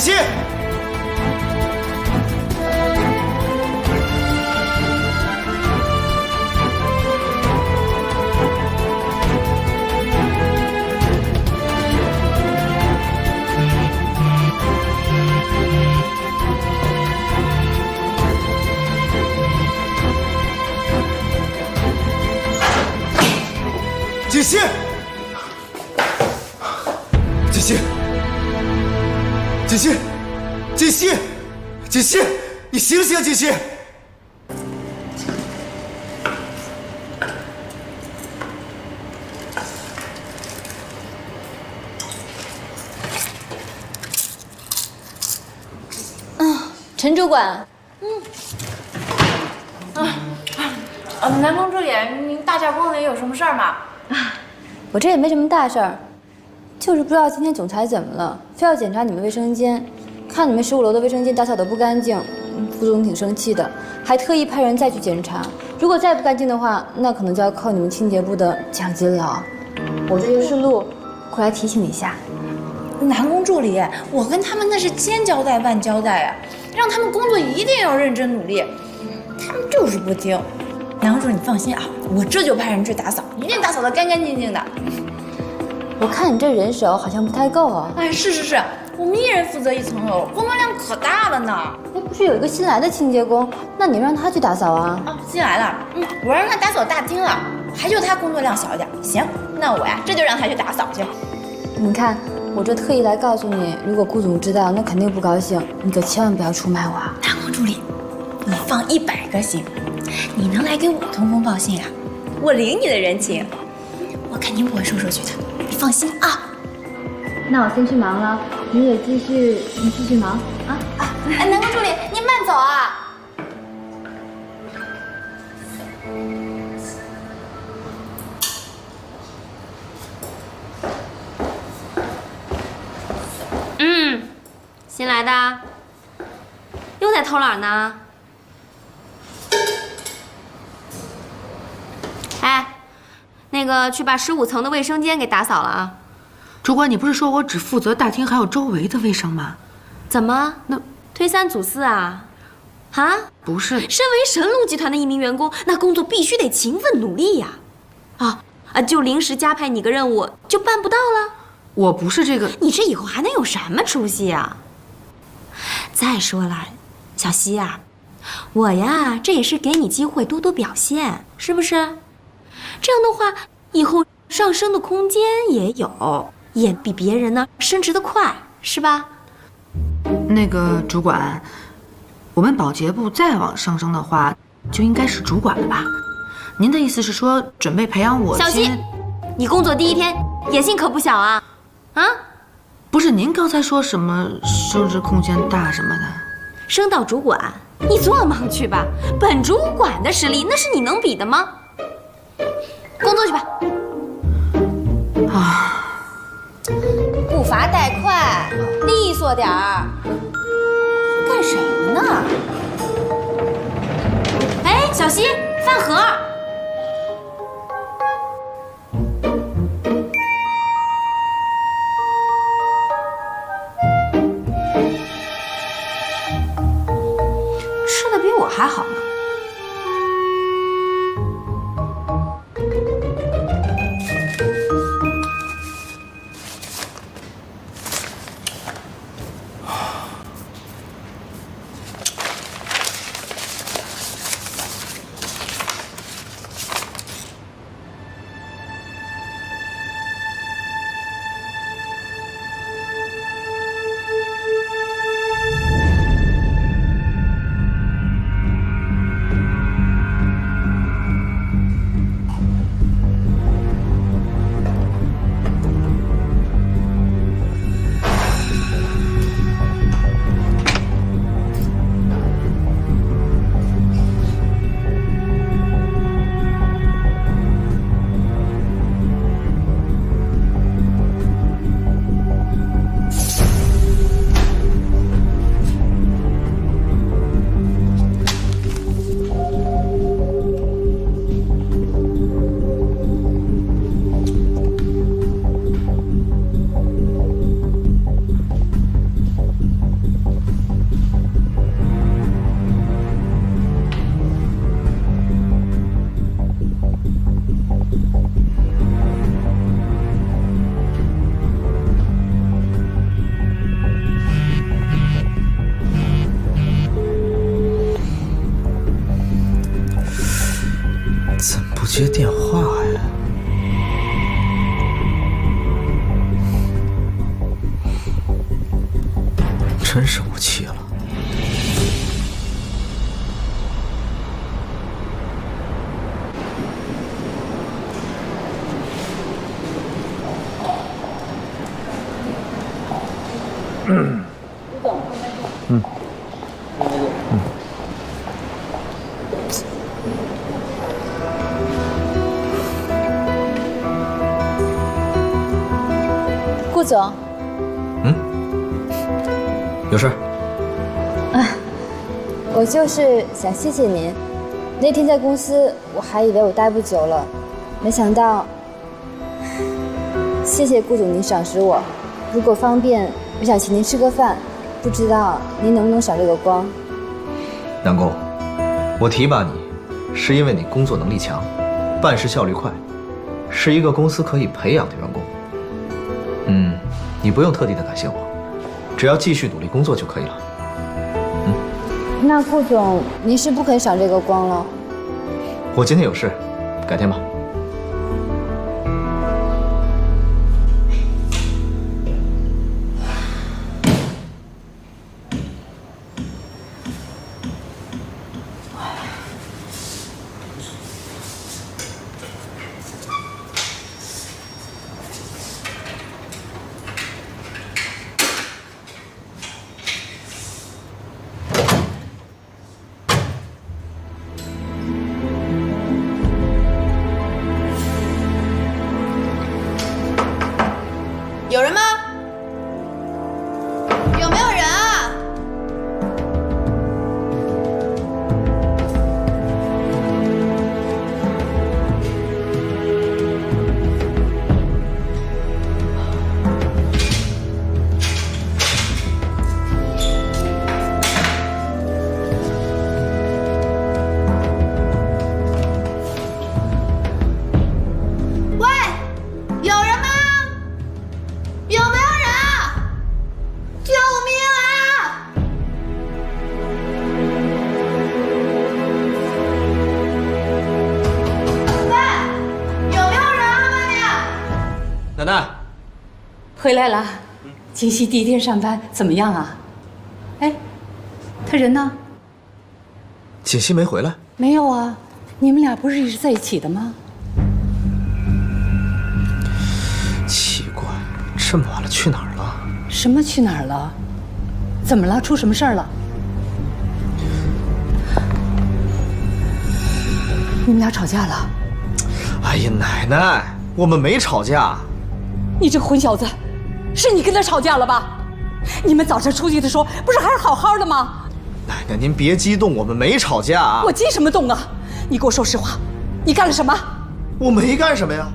西。解析，解析，解析，解析，解析，你醒醒，解析！陈主管，南宫助理，您大驾光临，有什么事儿吗？我这也没什么大事儿，就是不知道今天总裁怎么了，非要检查你们卫生间，看你们15楼的卫生间打扫的不干净，副总挺生气的，还特意派人再去检查。如果再不干净的话，那可能就要扣你们清洁部的奖金了。我这就顺路过来提醒你一下。南宫助理，我跟他们那是千交代万交代呀，让他们工作一定要认真努力，他们就是不听。南宫助理，你放心啊，我这就派人去打扫，一定打扫得干干净净的。我看你这人手好像不太够啊。哎，是，我们一人负责1层楼，工作量可大了呢。哎，不是有一个新来的清洁工，那你让他去打扫啊？哦，新来了，我让他打扫大厅了，还就他工作量小一点。行，那我呀这就让他去打扫去。你看，我这特意来告诉你，如果顾总知道，那肯定不高兴，你可千万不要出卖我啊。南宫助理，你放100个心，你能来给我通风报信啊，我领你的人情，我肯定不会说出去的，你放心啊。那我先去忙了，你也继续忙啊。哎，南宫助理，您慢走啊。新来的，又在偷懒呢。哎，那个去把15层的卫生间给打扫了啊。主管，你不是说我只负责大厅还有周围的卫生吗？怎么？那推3阻4啊？啊？不是。身为神龙集团的一名员工，那工作必须得勤奋努力呀。就临时加派你个任务，就办不到了。我不是这个。你这以后还能有什么出息啊？再说了，小希啊，我呀，这也是给你机会多多表现，是不是？这样的话，以后上升的空间也有，也比别人呢升职的快，是吧？那个主管，我们保洁部再往上升的话，就应该是主管了吧？您的意思是说，准备培养我？小希，你工作第1天，野心可不小啊！啊？不是，您刚才说什么升职空间大什么的？升到主管，你做梦去吧！本主管的实力，那是你能比的吗？工作去吧。步伐带快，利索点儿。干什么呢？哎，小希，饭盒。吃的比我还好呢。接电话呀？真是无气了。顾总，有事？我就是想谢谢您。那天在公司，我还以为我待不久了，没想到。谢谢顾总您赏识我，如果方便，我想请您吃个饭，不知道您能不能赏这个光？南宫，我提拔你，是因为你工作能力强，办事效率快，是一个公司可以培养的员工。你不用特地的感谢我，只要继续努力工作就可以了。那顾总，您是不肯赏这个光了？我今天有事，改天吧。有人吗？有没有人啊？喂，有人吗？有没有人啊？救命啊！喂，有没有人啊？外面？奶奶，回来了。锦溪第一天上班怎么样啊？哎，他人呢？锦溪没回来。没有啊，你们俩不是一直在一起的吗？奇怪，这么晚了去哪儿了？什么去哪儿了？怎么了？出什么事儿了？你们俩吵架了？哎呀，奶奶，我们没吵架。你这个混小子，是你跟他吵架了吧？你们早晨出去的时候不是还是好好的吗？奶奶，您别激动，我们没吵架。我激什么动啊？你给我说实话，你干了什么？我没干什么呀，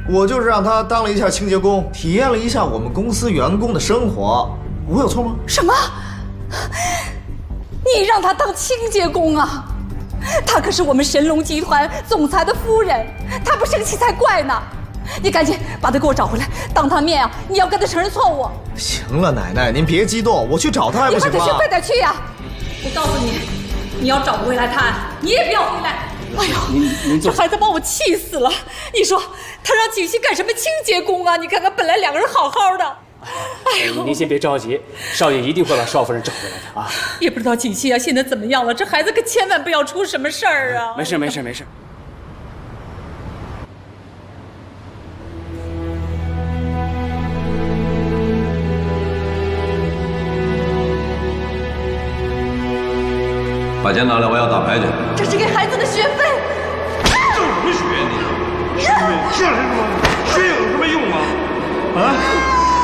我就是让他当了一下清洁工，体验了一下我们公司员工的生活，我有错吗？什么？你让他当清洁工啊？他可是我们神龙集团总裁的夫人，他不生气才怪呢！你赶紧把他给我找回来，当他面啊，你要跟他承认错误。行了，奶奶，您别激动，我去找他还不行吗？你快点去，快点去呀！我告诉你，你要找不回来他，你也不要回来。哎呦，这孩子把我气死了！你说他让锦溪干什么清洁工啊？你看看，本来两个人好好的。哎呦，您先别着急，少爷一定会把少夫人找回来的啊！也不知道锦溪啊现在怎么样了，这孩子可千万不要出什么事儿啊！没事没事没事。把钱拿来，我要打牌去。这是给孩子的学费。挣什么学你？学费是什么？学有什么用啊？啊！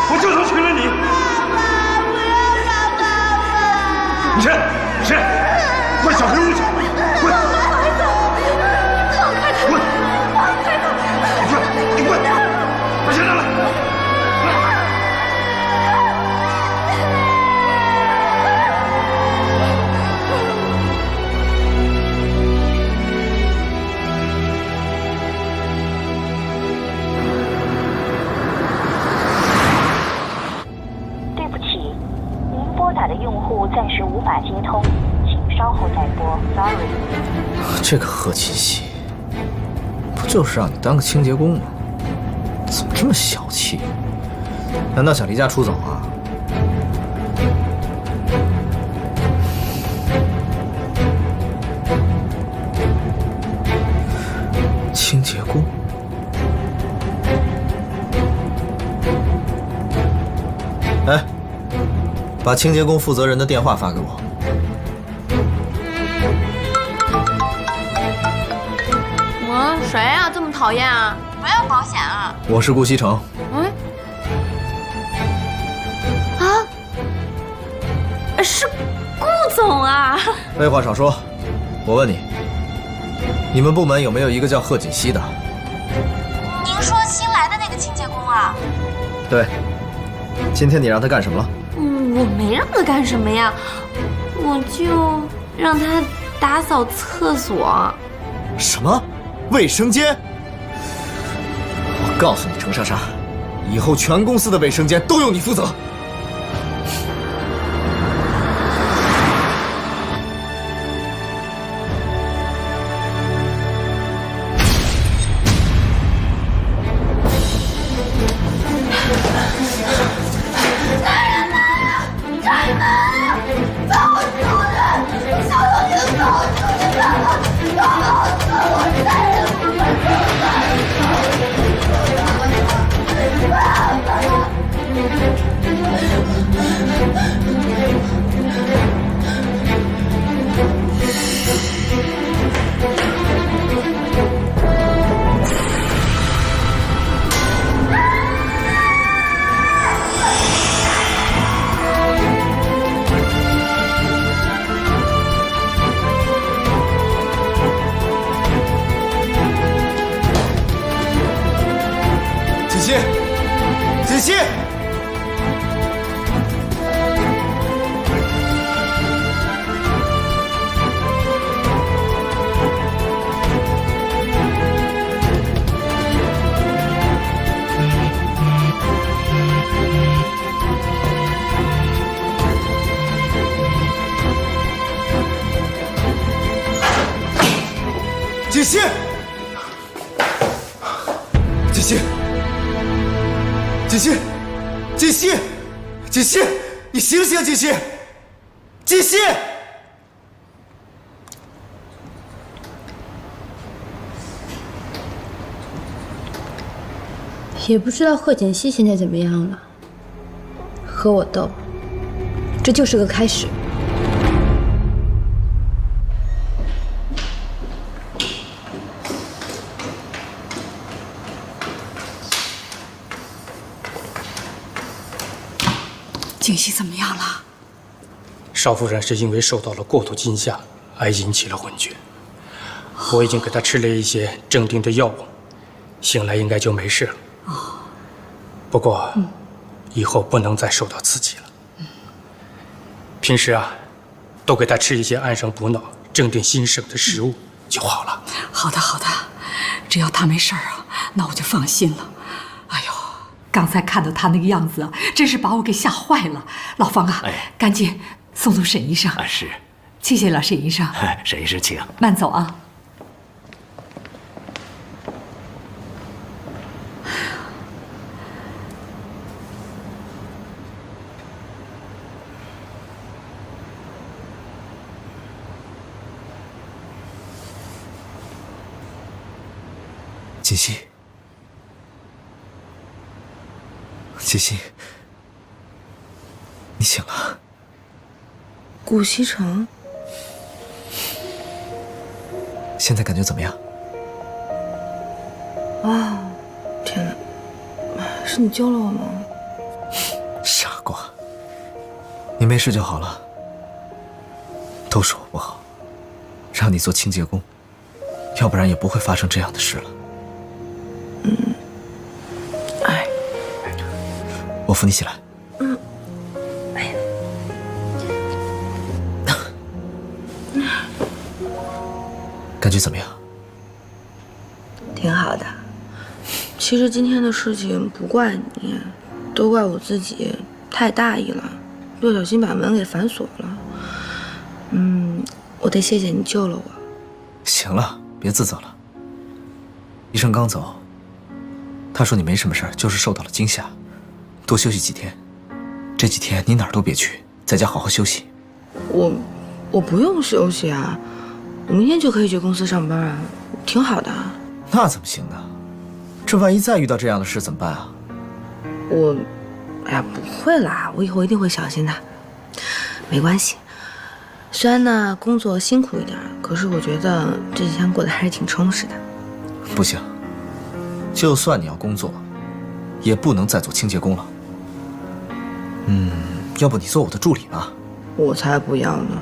我就说娶了你。爸爸，不要让爸爸！你谁？你谁？快小黑屋去！滚！滚！你滚！把钱拿来！对不起，您拨打的用户暂时无法接通，请稍后再拨。Sorry。这个贺锦溪，不就是让你当个清洁工吗？怎么这么小气？难道想离家出走啊？清洁工？哎，把清洁工负责人的电话发给我。谁呀？这么讨厌啊？不要保险啊！我是顾西城。是顾总啊！废话少说，我问你，你们部门有没有一个叫贺锦熙的？您说新来的那个清洁工啊？对。今天你让他干什么了？我没让他干什么呀，我就让他打扫厕所。什么？卫生间？我告诉你，程莎莎，以后全公司的卫生间都由你负责。锦溪，锦溪，锦溪。锦溪，锦溪，锦溪，你醒醒，锦溪，锦溪！也不知道贺锦熙现在怎么样了，和我斗，这就是个开始。锦溪怎么样了？少夫人是因为受到了过度惊吓而引起了昏厥。我已经给她吃了一些镇定的药物，醒来应该就没事了。不过，以后不能再受到刺激了。平时啊，多给她吃一些安神补脑、镇定心神的食物就好了。好的，好的，只要他没事啊，那我就放心了。哎呦，刚才看到他那个样子啊，真是把我给吓坏了。老方啊，赶紧送沈医生。是，谢谢了，沈医生。沈医生请。慢走啊。锦溪，锦溪，你醒了。顾西城，现在感觉怎么样？啊，天哪，是你救了我吗？傻瓜，你没事就好了。都是我不好，让你做清洁工，要不然也不会发生这样的事了。我扶你起来。感觉怎么样？挺好的。其实今天的事情不怪你，都怪我自己太大意了，不小心把门给反锁了。我得谢谢你救了我。行了，别自责了。医生刚走，他说你没什么事儿，就是受到了惊吓，多休息几天。这几天你哪儿都别去，在家好好休息。我不用休息啊，我明天就可以去公司上班啊，挺好的。那怎么行呢？这万一再遇到这样的事怎么办啊？哎呀，不会啦，我以后一定会小心的。没关系，虽然呢工作辛苦一点，可是我觉得这几天过得还是挺充实的。不行，就算你要工作，也不能再做清洁工了。要不你做我的助理吧？我才不要呢！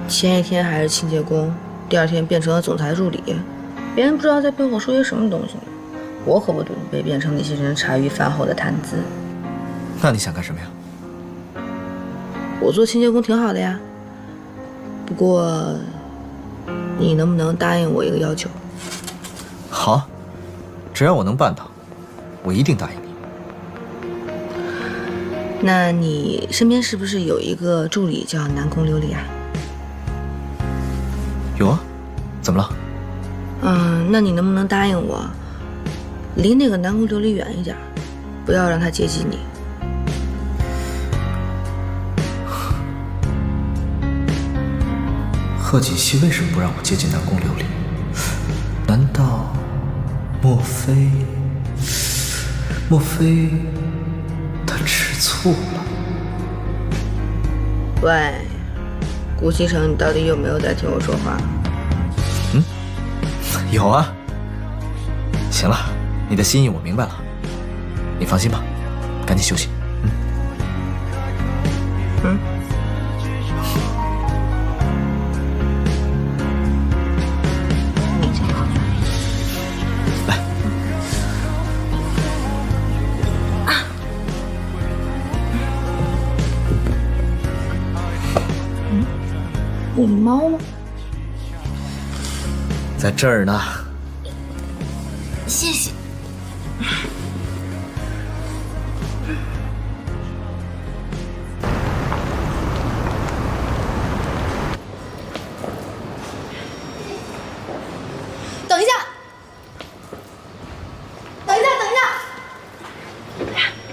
前一天还是清洁工，第二天变成了总裁助理，别人不知道在背后说些什么东西呢。我可不准备变成那些人茶余饭后的谈资。那你想干什么呀？我做清洁工挺好的呀，不过你能不能答应我一个要求？好，只要我能办到，我一定答应你。那你身边是不是有一个助理叫南宫琉璃啊？有啊，怎么了？那你能不能答应我，离那个南宫琉璃远一点，不要让他接近你？贺锦熙为什么不让我接近南宫琉璃？难道莫非他吃醋了？喂，顾西城，你到底有没有在听我说话？有啊。行了，你的心意我明白了，你放心吧，赶紧休息。我的猫呢？在这儿呢。谢谢。等一下，等一下，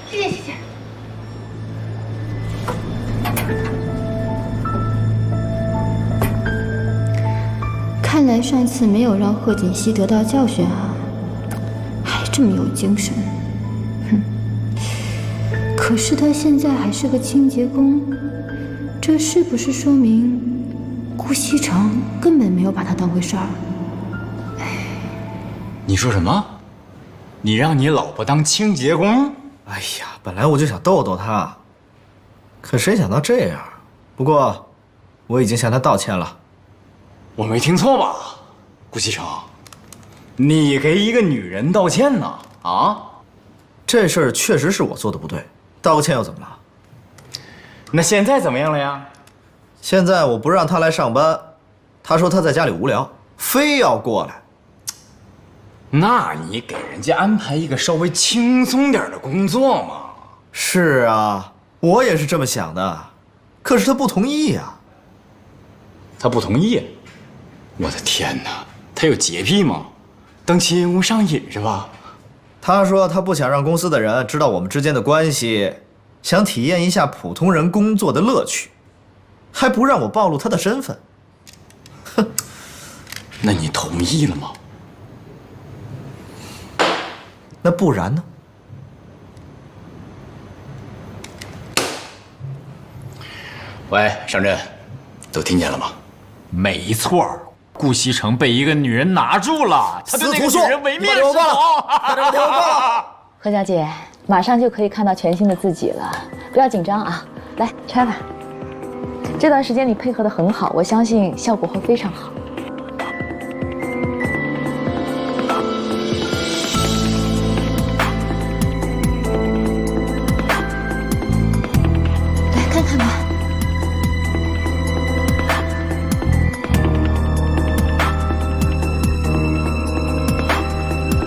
谢谢。看来上次没有让贺锦熙得到教训啊，还这么有精神。可是他现在还是个清洁工，这是不是说明顾西城根本没有把他当回事儿？你说什么？你让你老婆当清洁工？哎呀，本来我就想逗逗他，可谁想到这样。不过我已经向他道歉了。我没听错吧，顾西城？你给一个女人道歉呢？啊？这事儿确实是我做的不对，道个歉又怎么了？那现在怎么样了呀？现在我不让他来上班，他说他在家里无聊，非要过来。那你给人家安排一个稍微轻松点的工作嘛。是啊，我也是这么想的，可是他不同意呀。他不同意？我的天哪，他有洁癖吗？当清洁工上瘾是吧？他说他不想让公司的人知道我们之间的关系，想体验一下普通人工作的乐趣，还不让我暴露他的身份。哼，那你同意了吗？那不然呢？喂，上阵，都听见了吗？没错，顾西城被一个女人拿住了，他对那个女人唯命是从。何小姐，马上就可以看到全新的自己了，不要紧张啊！来拆吧。这段时间你配合得很好，我相信效果会非常好。来看看吧。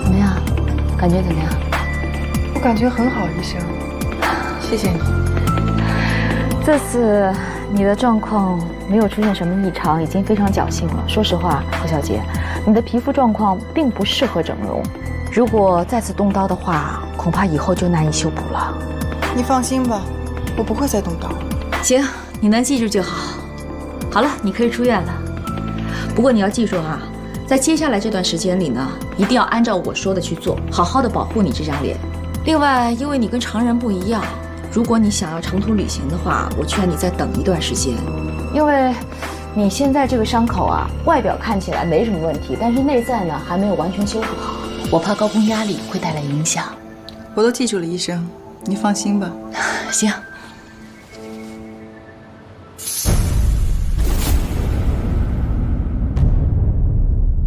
怎么样？感觉怎么样？我感觉很好，医生，谢谢你。这次你的状况没有出现什么异常，已经非常侥幸了。说实话，何小姐，你的皮肤状况并不适合整容，如果再次动刀的话，恐怕以后就难以修补了。你放心吧，我不会再动刀。行，你能记住就好。好了，你可以出院了。不过你要记住啊，在接下来这段时间里呢，一定要按照我说的去做，好好的保护你这张脸。另外，因为你跟常人不一样，如果你想要长途旅行的话，我劝你再等一段时间，因为你现在这个伤口啊，外表看起来没什么问题，但是内在呢还没有完全修复好，我怕高空压力会带来影响。我都记住了，医生，你放心吧。行，